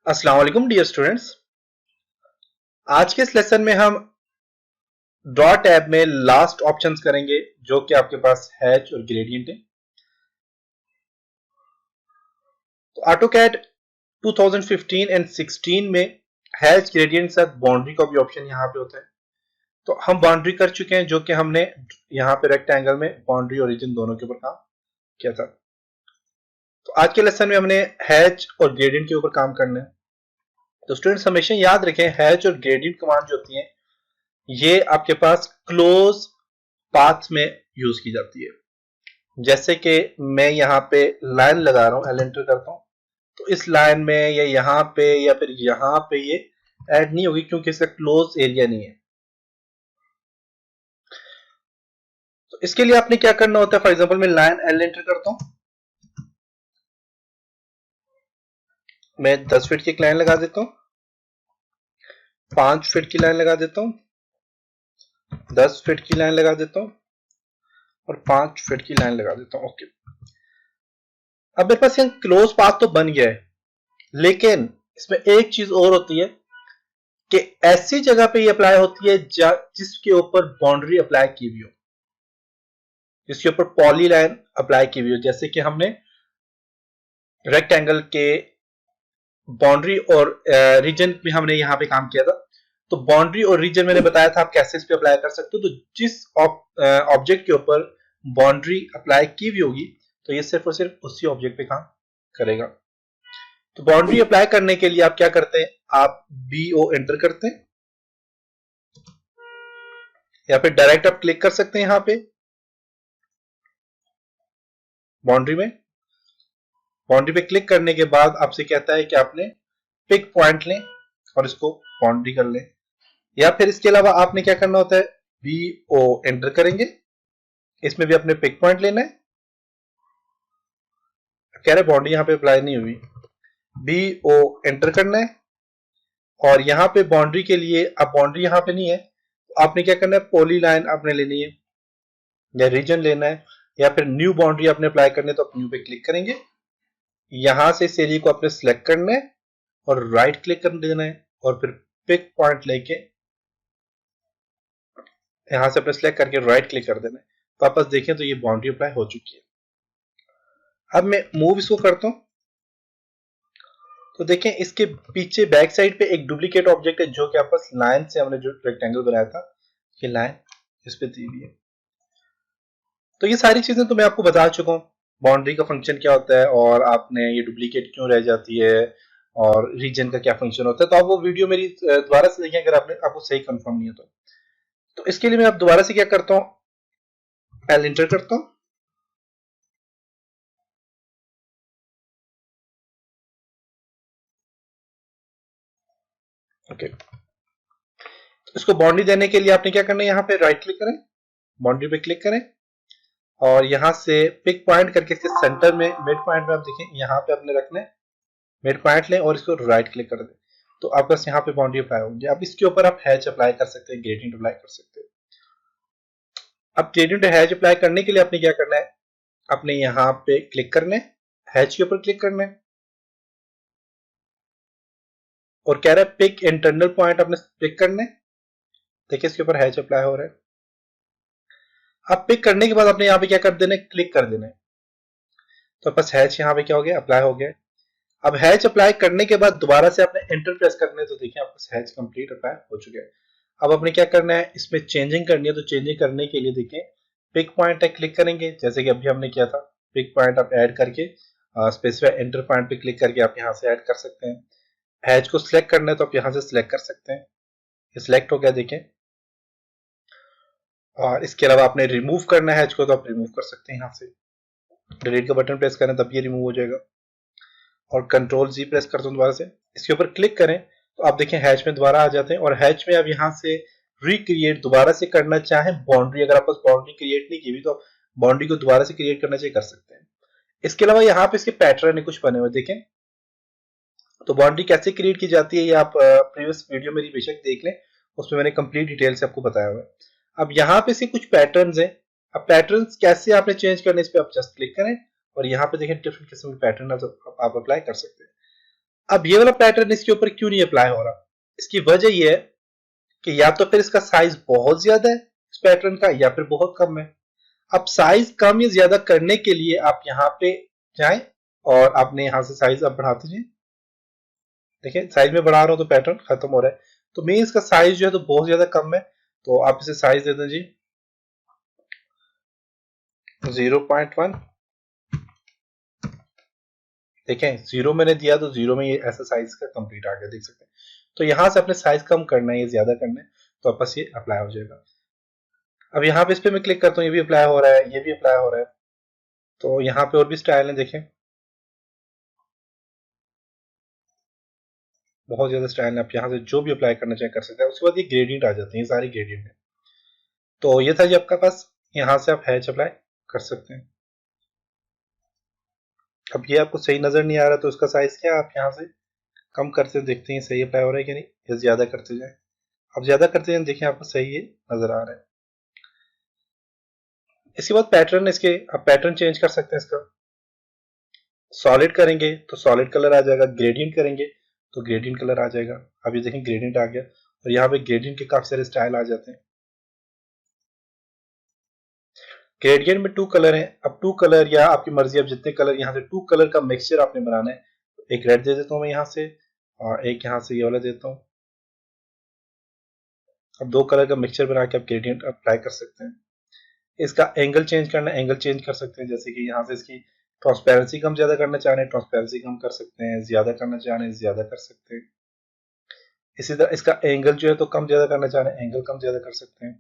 अस्सलाम वालेकुम dear students. आज के इस लेसन में हम ड्रॉ टैब में लास्ट ऑप्शंस करेंगे जो कि आपके पास हैच और ग्रेडियंट है। तो ऑटोकैड 2015 एंड 16 में हैच ग्रेडियंट के साथ बाउंड्री का भी ऑप्शन यहाँ पे होता है। तो हम बाउंड्री कर चुके हैं जो कि हमने यहाँ पे रेक्टेंगल में बाउंड्री और रीजन दोनों के ऊपर काम किया था। तो आज के लेसन में हमने हैच और ग्रेडियंट के ऊपर काम करना है। तो स्टूडेंट्स हमेशा याद रखें हैच और ग्रेडियंट कमांड जो होती है ये आपके पास क्लोज पाथ में यूज की जाती है। जैसे कि मैं यहाँ पे लाइन लगा रहा हूं, एल एंटर करता हूं, तो इस लाइन में या यहाँ पे या फिर यहाँ पे ये ऐड नहीं होगी क्योंकि इसका क्लोज एरिया नहीं है। तो इसके लिए आपने क्या करना होता है, फॉर एग्जांपल मैं लाइन एल एंटर करता हूं, मैं 10 फीट की एक लाइन लगा देता हूं, 5 फीट की लाइन लगा देता हूं, 10 फीट की लाइन लगा देता हूं और 5 फीट की लाइन लगा देता हूं। ओके, अब मेरे पास यहाँ क्लोज पाथ तो बन गया है, लेकिन इसमें एक चीज और होती है कि ऐसी जगह पे ये अप्लाई होती है जिसके ऊपर बाउंड्री अप्लाई की हुई हो, जिसके ऊपर पॉली लाइन अप्लाई की हुई हो। जैसे कि हमने रेक्टेंगल के बाउंड्री और रीजन में हमने यहाँ पे काम किया था। तो बाउंड्री और रीजन मैंने बताया था आप कैसे इस पे अप्लाई कर सकते हो। तो जिस ऑब्जेक्ट के ऊपर बाउंड्री अप्लाई की हुई होगी तो ये सिर्फ और सिर्फ उसी ऑब्जेक्ट पे काम करेगा। तो बाउंड्री अप्लाई करने के लिए आप क्या करते हैं, आप BO एंटर करते हैं या फिर डायरेक्ट आप क्लिक कर सकते हैं यहाँ पे बाउंड्री में। बाउंड्री पे क्लिक करने के बाद आपसे कहता है कि आपने पिक पॉइंट लें और इसको बाउंड्री कर लें, या फिर इसके अलावा आपने क्या करना होता है, BO एंटर करेंगे, इसमें भी आपने पिक पॉइंट लेना है। कह रहे बाउंड्री यहाँ पे अप्लाई नहीं हुई, BO एंटर करना है और यहाँ पे बाउंड्री के लिए अब बाउंड्री यहाँ पे नहीं है तो आपने क्या करना है, पॉली लाइन आपने लेनी है या रीजन लेना है या फिर न्यू बाउंड्री आपने अप्लाई करनी है तो आप न्यू पे क्लिक करेंगे। यहां से इस एरिया को आपने सिलेक्ट करना है और राइट क्लिक कर देना है और फिर पिक पॉइंट लेके यहां से आपने सिलेक्ट करके राइट क्लिक कर देना है। वापस देखें तो ये बाउंड्री अप्लाई हो चुकी है। अब मैं मूव इसको करता हूं तो देखें इसके पीछे बैक साइड पे एक डुप्लीकेट ऑब्जेक्ट है जो कि आपस लाइन से हमने जो रेक्टेंगल बनाया था ये लाइन इस पे दी हुई है। तो ये सारी चीजें तो मैं आपको बता चुका हूं, बाउंड्री का फंक्शन क्या होता है और आपने ये डुप्लीकेट क्यों रह जाती है और रीजन का क्या फंक्शन होता है। तो आप वो वीडियो मेरी दोबारा से देखें अगर आपको सही कंफर्म नहीं है तो इसके लिए मैं अब दोबारा से क्या करता हूं, एल एंटर करता हूं, ओके। तो इसको बाउंड्री देने के लिए आपने क्या करना है, यहाँ पे राइट क्लिक करें, बाउंड्री पे क्लिक करें और यहां से पिक पॉइंट करके इसके सेंटर में मिड पॉइंट में आप देखें यहाँ पे आपने रखना है, मिड पॉइंट लें और इसको राइट क्लिक कर दें तो आपका यहाँ पे बाउंड्री अप्लाई होगी। अब इसके ऊपर आप हैच अप्लाई कर सकते हैं, ग्रेडियंट अप्लाई कर सकते हैं। अब ग्रेडियंट हैच अप्लाई करने के लिए आपने क्या करना है, आपने यहाँ पे क्लिक करना है, हैच के ऊपर क्लिक करना है और कह रहा है पिक इंटरनल पॉइंट आपने पिक करना है। देखिए इसके ऊपर हैच अप्लाई हो रहा है। अब पिक करने के बाद आपने यहाँ पे क्या कर देना है, क्लिक कर देना है तो बस हैच यहाँ पे क्या हो गया, अप्लाई हो गया। अब हैच अप्लाई करने के बाद दोबारा से आपने एंटर प्रेस करना है तो देखिए आपका हैच कंप्लीट अप्लाई हो चुका है। अब आपने क्या करना है, इसमें चेंजिंग करनी है तो चेंजिंग करने के लिए देखिए पिक पॉइंट है, क्लिक करेंगे जैसे कि अभी हमने किया था। पिक पॉइंट आप ऐड करके स्पेसिफाई एंटर पॉइंट पे क्लिक करके आप यहाँ से ऐड कर सकते हैं। हैच को सिलेक्ट करना है तो आप यहाँ से सिलेक्ट कर सकते हैं, ये सिलेक्ट हो गया देखें। और इसके अलावा आपने रिमूव करना है हैच को तो आप रिमूव कर सकते हैं, यहाँ से डिलीट का बटन प्रेस करें तब ये रिमूव हो जाएगा और कंट्रोल जी प्रेस करते हैं दोबारा से, इसके ऊपर क्लिक करें तो आप देखें हैच में दोबारा आ जाते हैं। और हैच में अब यहाँ से रिक्रिएट दोबारा से करना चाहें बाउंड्री, अगर आपको बाउंड्री क्रिएट नहीं की हुई तो बाउंड्री को दोबारा से क्रिएट करना चाहिए, कर सकते हैं। इसके अलावा यहाँ पे इसके पैटर्न है कुछ बने हुए देखें, तो बाउंड्री कैसे क्रिएट की जाती है ये आप प्रीवियस वीडियो मेरी बेशक देख लें, उसमें मैंने कंप्लीट डिटेल से आपको बताया हुआ है। अब यहाँ पे इसके कुछ पैटर्न्स हैं, अब पैटर्न्स कैसे आपने चेंज करने इस पे आप जस्ट क्लिक करें और यहाँ पे देखें डिफरेंट किस्म के पैटर्न आप अप्लाई कर सकते हैं। अब ये वाला पैटर्न इसके ऊपर क्यों नहीं अप्लाई हो रहा? इसकी वजह ये है कि या तो फिर इसका साइज बहुत ज्यादा है इस पैटर्न का, या फिर बहुत कम है। अब साइज कम या ज्यादा करने के लिए आप यहाँ पे जाएं और आपने यहाँ से साइज अब बढ़ाते जाए। देखिए साइज में बढ़ा रहा हूं तो पैटर्न खत्म हो रहा है। तो मेन इसका साइज जो है तो बहुत ज्यादा कम है, तो आप इसे साइज दे दें जी 0.1। देखें 0 मैंने दिया तो 0 में ये ऐसा साइज का कंप्लीट आ गया, देख सकते हैं। तो यहां से अपने साइज कम करना है या ज्यादा करना है तो आपस ये अप्लाई हो जाएगा। अब यहाँ पे इस पे मैं क्लिक करता हूँ, ये भी अप्लाई हो रहा है, ये भी अप्लाई हो रहा है। तो यहाँ पे और भी स्टाइल है, देखें बहुत ज्यादा स्टाइल है। आप यहाँ से जो भी अप्लाई करना चाहें कर सकते हैं। उसके बाद ये ग्रेडियंट आ जाते हैं, ये सारे ग्रेडियंट है। तो ये था जी आपका पास, यहाँ से आप हैच अप्लाई कर सकते हैं। अब ये आपको सही नजर नहीं आ रहा तो उसका साइज क्या, आप यहाँ से कम करते देखते हैं सही अप्लाई हो रहा है कि नहीं, या ज्यादा करते जाए। अब ज्यादा करते जाए, देखिए आपको सही ये नजर आ रहा है। इसके बाद पैटर्न, इसके आप पैटर्न चेंज कर सकते हैं। इसका सॉलिड करेंगे तो सॉलिड कलर आ जाएगा, ग्रेडियंट करेंगे तो ग्रेडियंट कलर आ जाएगा। अब ये देखें ग्रेडियंट आ गया, और यहाँ पे ग्रेडियंट के काफी सारे स्टाइल आ जाते हैं। ग्रेडियंट में 2 कलर हैं। अब 2 कलर या आपकी मर्जी, अब जितने कलर यहाँ से 2 कलर का मिक्सचर आपने बनाना है। एक रेड दे देता हूँ मैं यहाँ से, और एक यहाँ से ये वाला देता हूँ। अब 2 कलर का मिक्सचर बना के आप ग्रेडियंट अप्लाई कर सकते हैं। इसका एंगल चेंज करना है, एंगल चेंज कर सकते हैं। जैसे कि यहाँ से इसकी ट्रांसपेरेंसी कम ज्यादा करना चाह रहे हैं, ट्रांसपेरेंसी कम कर सकते हैं। ज्यादा करना चाह रहे हैं, ज्यादा कर सकते हैं। इसी तरह इसका एंगल जो है तो कम ज्यादा करना चाह रहे हैं, एंगल कम ज्यादा कर सकते हैं।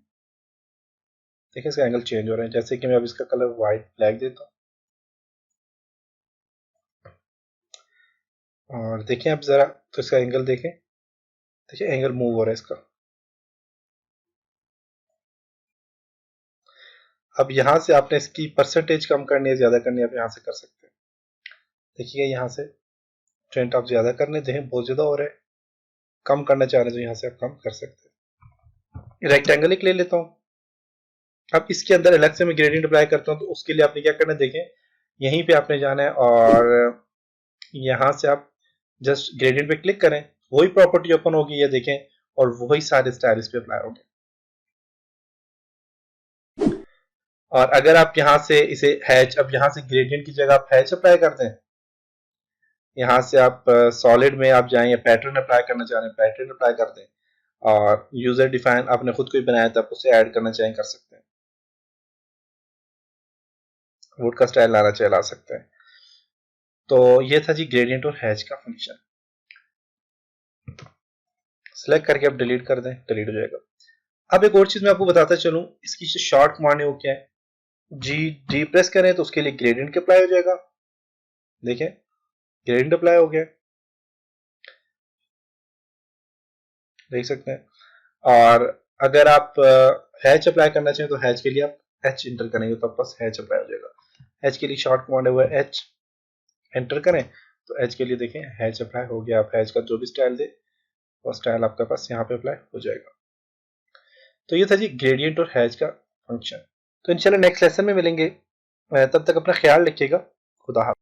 देखिए इसका एंगल चेंज हो रहा है। जैसे कि मैं अब इसका कलर व्हाइट ब्लैक देता हूँ, और देखिए अब जरा तो इसका एंगल देखें, देखिए एंगल मूव हो रहा है इसका। अब यहाँ से आपने इसकी परसेंटेज कम करनी है, ज्यादा करनी है, आप यहाँ से कर सकते हैं। देखिए यहाँ से ट्रेंड आप ज्यादा करने दें, बहुत ज्यादा हो रहा है। कम करना चाह रहे हैं तो यहाँ से आप कम कर सकते हैं। रेक्टेंगल एक ले लेता हूँ। अब इसके अंदर अलग से मैं ग्रेडियंट अप्लाई करता हूँ, तो उसके लिए आपने क्या करना है, देखें यहीं पे आपने जाना है और यहाँ से आप जस्ट ग्रेडियंट पे क्लिक करें, वही प्रॉपर्टी ओपन होगी, ये देखें, और वही सारे स्टाइल इस पे अप्लाई होंगे। और अगर आप यहाँ से इसे हैच, अब यहाँ से ग्रेडियंट की जगह आप हैच अप्लाई करते हैं, यहाँ से आप सॉलिड में आप जाएं या पैटर्न अप्लाई करना चाह रहे हैं, पैटर्न अप्लाई कर दें। और यूजर डिफाइन आपने खुद को ही बनाया था, आप उसे ऐड करना चाहें कर सकते हैं। वुड का स्टाइल लाना चाहे ला सकते हैं। तो ये था जी ग्रेडियंट और हैच का फंक्शन। सिलेक्ट करके आप डिलीट कर दें, डिलीट हो जाएगा। अब एक और चीज मैं आपको बताता चलूं, इसकी जो शॉर्ट कमांड है वो क्या है, जी डी प्रेस करें तो उसके लिए ग्रेडियंट अप्लाई हो जाएगा। देखें ग्रेडियंट अप्लाई हो गया, देख सकते हैं। और अगर आप हैच अप्लाई करना चाहें तो हैच के लिए आप एच इंटर करेंगे तो आपके पास हैच अप्लाई हो जाएगा। एच के लिए शॉर्ट कमांड है वो एच, एंटर करें तो एच के लिए देखें हैच अप्लाई हो गया। आप हैच का जो भी स्टाइल दे वो स्टाइल आपके पास यहाँ पे अप्लाई हो जाएगा। तो ये था जी ग्रेडियंट और हैच का फंक्शन। तो इंशाल्लाह नेक्स्ट लेसन में मिलेंगे, तब तक अपना ख्याल रखिएगा। खुदा हाफिज़।